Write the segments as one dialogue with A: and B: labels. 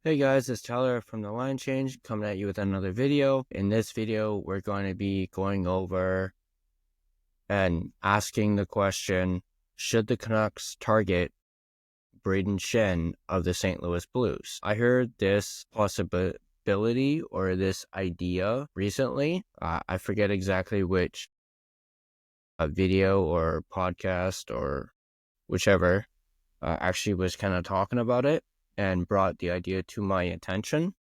A: Hey guys, it's Tyler from the Line Change coming at you with another video. In this video, we're going to be going over and asking the question, should the Canucks target Brayden Schenn of the St. Louis Blues? I heard this possibility or this idea recently. I forget exactly which video or podcast or whichever actually was kind of talking about it and brought the idea to my attention.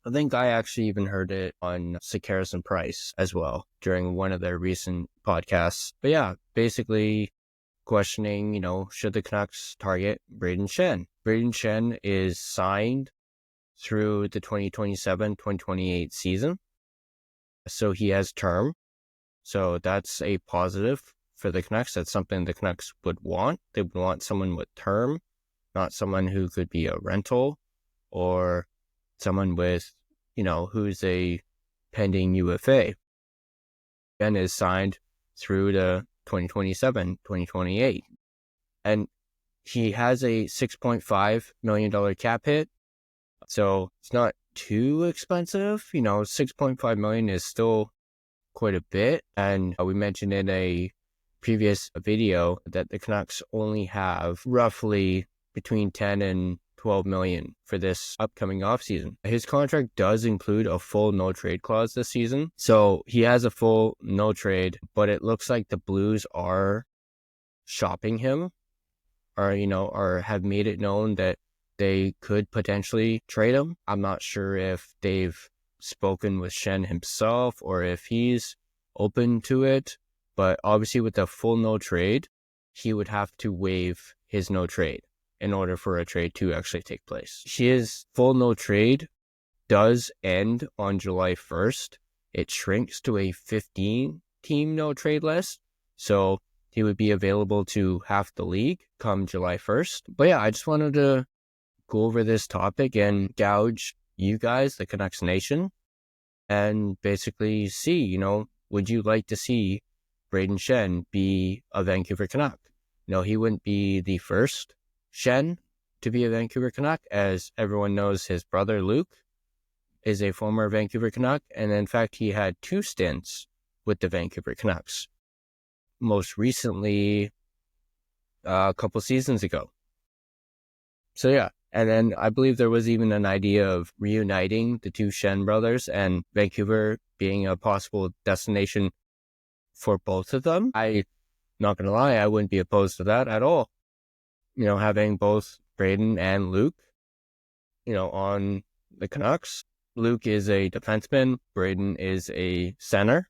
A: I think I actually even heard it on Sakaris and Price as well during one of their recent podcasts. But yeah, basically questioning, should the Canucks target Brayden Schenn? Brayden Schenn is signed through the 2027-2028 season. So he has term. So that's a positive for the Canucks. That's something the Canucks would want. They would want someone with term, not someone who could be a rental or someone with, who's a pending UFA and is signed through to 2027, 2028. And he has a $6.5 million cap hit. So it's not too expensive. $6.5 million is still quite a bit. And we mentioned in a previous video that the Canucks only have roughly between 10 and 12 million for this upcoming offseason. His contract does include a full no trade clause this season. So he has a full no trade, but it looks like the Blues are shopping him or have made it known that they could potentially trade him. I'm not sure if they've spoken with Schenn himself or if he's open to it, but obviously with the full no trade, he would have to waive his no trade in order for a trade to actually take place. His full no trade does end on July 1st. It shrinks to a 15-team no trade list. So he would be available to half the league come July 1st. But yeah, I just wanted to go over this topic and gouge you guys, the Canucks Nation, and basically see, would you like to see Brayden Schenn be a Vancouver Canuck? He wouldn't be the first Schenn to be a Vancouver Canuck. As everyone knows, his brother Luke is a former Vancouver Canuck, and in fact, he had 2 stints with the Vancouver Canucks. Most recently, a couple seasons ago. So yeah, and then I believe there was even an idea of reuniting the 2 Schenn brothers and Vancouver being a possible destination for both of them. I'm not going to lie, I wouldn't be opposed to that at all. Having both Brayden and Luke, on the Canucks. Luke is a defenseman. Brayden is a center.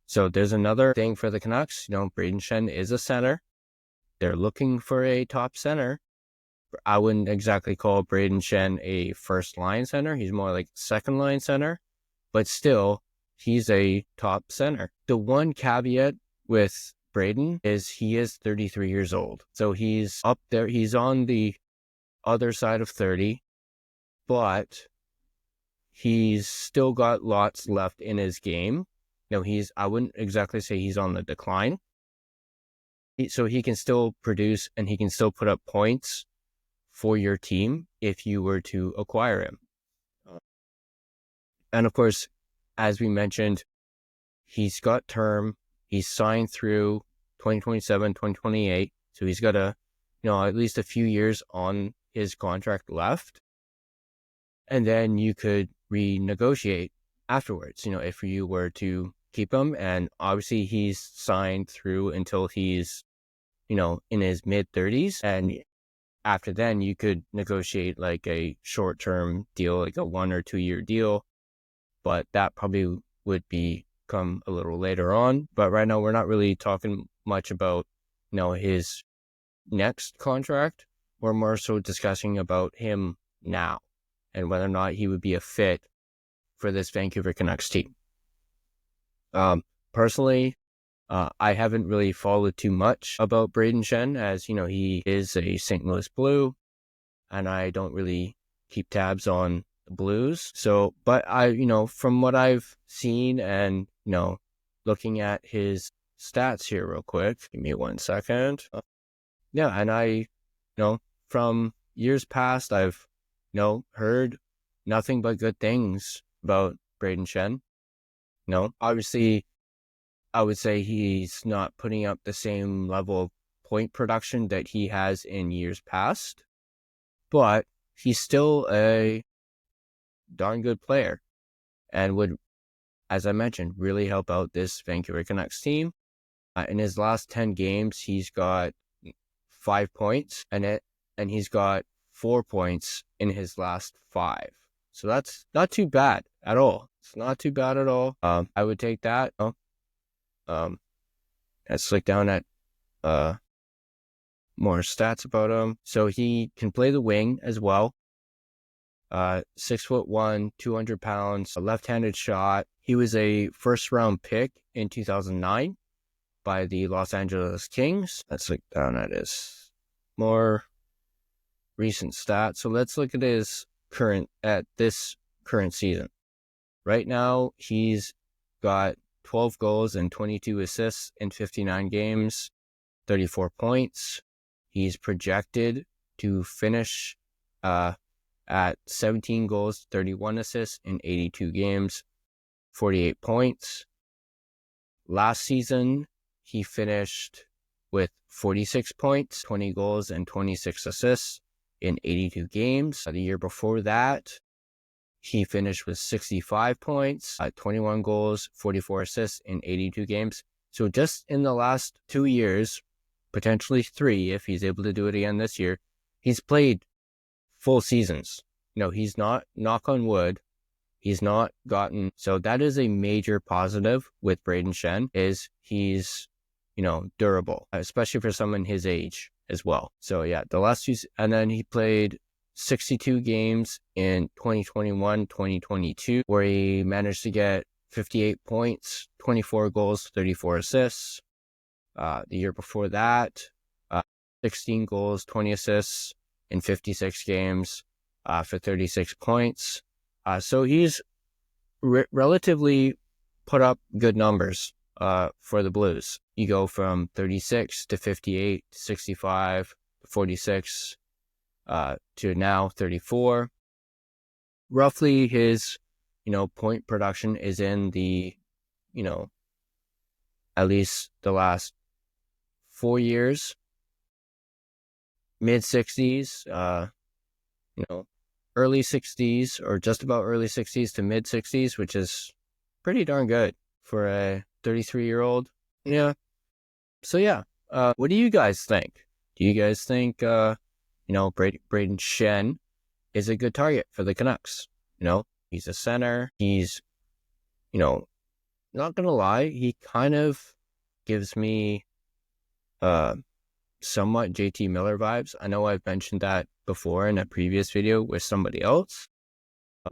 A: So there's another thing for the Canucks. Brayden Schenn is a center. They're looking for a top center. I wouldn't exactly call Brayden Schenn a first line center. He's more like second line center, but still he's a top center. The one caveat with Brayden is he is 33 years old. So he's up there. He's on the other side of 30, but he's still got lots left in his game. I wouldn't exactly say he's on the decline. So he can still produce and he can still put up points for your team if you were to acquire him. And of course, as we mentioned, he's got term. He's signed through 2027, 2028. So he's got at least a few years on his contract left. And then you could renegotiate afterwards, if you were to keep him. And obviously he's signed through until he's, in his mid 30s. And after then you could negotiate like a short-term deal, like a 1 or 2 year deal. But that probably would come a little later on. But right now we're not really talking much about, his next contract. We're more so discussing about him now and whether or not he would be a fit for this Vancouver Canucks team. Personally, I haven't really followed too much about Brayden Schenn, as he is a St. Louis Blue, and I don't really keep tabs on the Blues. So, but I, from what I've seen and, looking at his stats here real quick, give me 1 second. Yeah, and I, from years past, I've, heard nothing but good things about Brayden Schenn. Obviously, I would say he's not putting up the same level of point production that he has in years past, but he's still a darn good player and would, as I mentioned, really help out this Vancouver Canucks team. In his last 10 games, he's got 5 points and he's got 4 points in his last 5. So that's not too bad at all. It's not too bad at all. I would take that. Let's look down at more stats about him. So he can play the wing as well. 6'1", 200 pounds, a left-handed shot. He was a first-round pick in 2009 by the Los Angeles Kings. Let's look down at his more recent stats. So let's look at this current season. Right now, he's got 12 goals and 22 assists in 59 games, 34 points. He's projected to finish at 17 goals, 31 assists in 82 games, 48 points. Last season, he finished with 46 points, 20 goals, and 26 assists in 82 games. The year before that, he finished with 65 points, 21 goals, 44 assists in 82 games. So just in the last 2 years, potentially 3, if he's able to do it again this year, he's played full seasons. He's not, knock on wood, he's not gotten. So that is a major positive with Brayden Schenn, is he's, durable, especially for someone his age as well. So yeah, the last 2, and then he played 62 games in 2021, 2022, where he managed to get 58 points, 24 goals, 34 assists. The year before that, 16 goals, 20 assists in 56 games for 36 points. So he's relatively put up good numbers for the Blues. You go from 36 to 58 to 65 to 46 to now 34. Roughly his, point production is in the, at least the last 4 years, mid-60s, early 60s, or just about early 60s to mid-60s, which is pretty darn good for a 33-year-old. Yeah. So yeah, what do you guys think? Do you guys think, Brayden Schenn is a good target for the Canucks? He's a center. He's, not gonna lie, he kind of gives me somewhat JT Miller vibes. I know I've mentioned that before in a previous video with somebody else,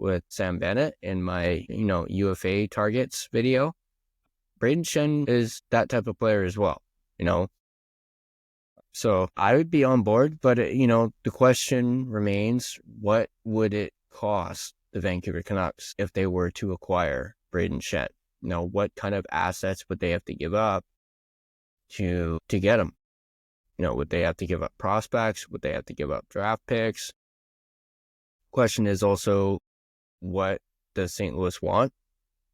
A: with Sam Bennett in my, UFA targets video. Brayden Schenn is that type of player as well, So I would be on board, but, the question remains, what would it cost the Vancouver Canucks if they were to acquire Brayden Schenn? What kind of assets would they have to give up to get him? Would they have to give up prospects? Would they have to give up draft picks? Question is also, what does St. Louis want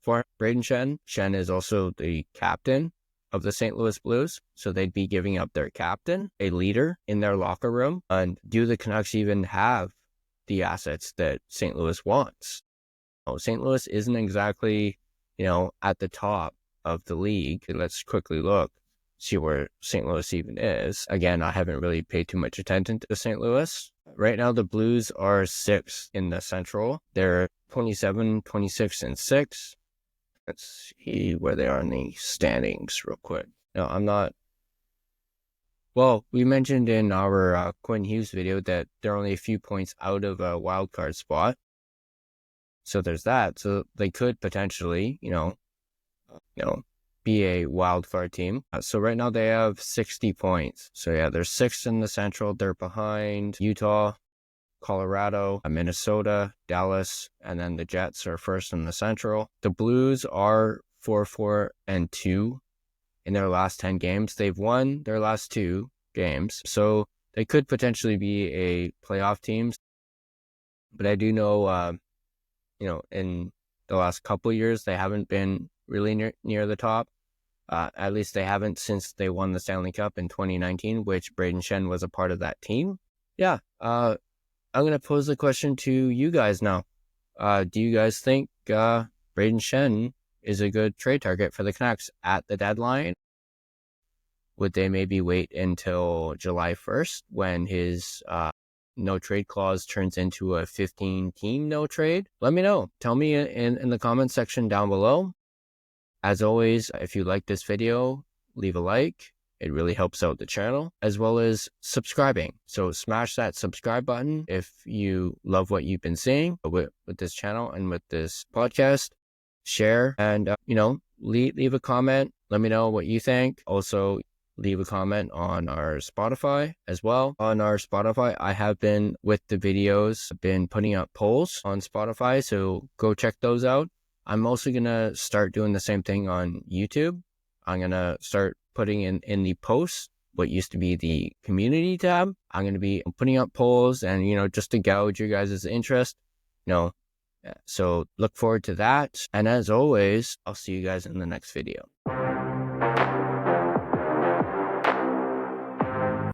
A: for Brayden Schenn? Schenn is also the captain of the St. Louis Blues, so they'd be giving up their captain, a leader in their locker room. And do the Canucks even have the assets that St. Louis wants? St. Louis isn't exactly, at the top of the league. Let's quickly look, see where St. Louis even is. Again, I haven't really paid too much attention to St. Louis. Right now, the Blues are 6th in the Central. They're 27, 26, and 6. Let's see where they are in the standings real quick. No, I'm not. Well, we mentioned in our Quinn Hughes video that they're only a few points out of a wild card spot. So there's that. So they could potentially, be a wild card team. So right now they have 60 points. So yeah, they're 6th in the Central. They're behind Utah, Colorado, Minnesota, Dallas, and then the Jets are 1st in the Central. The Blues are 4-4-2 in their last 10 games. They've won their last 2 games, so they could potentially be a playoff team. But I do know, in the last couple years, they haven't been really near the top. At least they haven't since they won the Stanley Cup in 2019, which Brayden Schenn was a part of that team. Yeah, I'm going to pose the question to you guys now. Do you guys think Brayden Schenn is a good trade target for the Canucks at the deadline? Would they maybe wait until July 1st when his no trade clause turns into a 15-team no trade? Let me know. Tell me in the comment section down below. As always, if you like this video, leave a like. It really helps out the channel, as well as subscribing. So smash that subscribe button if you love what you've been seeing with this channel and with this podcast. Share and, leave a comment. Let me know what you think. Also, leave a comment on our Spotify as well. On our Spotify, I have been with the videos, been putting up polls on Spotify, so go check those out. I'm also going to start doing the same thing on YouTube. I'm going to start putting in the posts what used to be the community tab. I'm going to be putting up polls and, just to gauge your guys' interest, so look forward to that. And as always, I'll see you guys in the next video.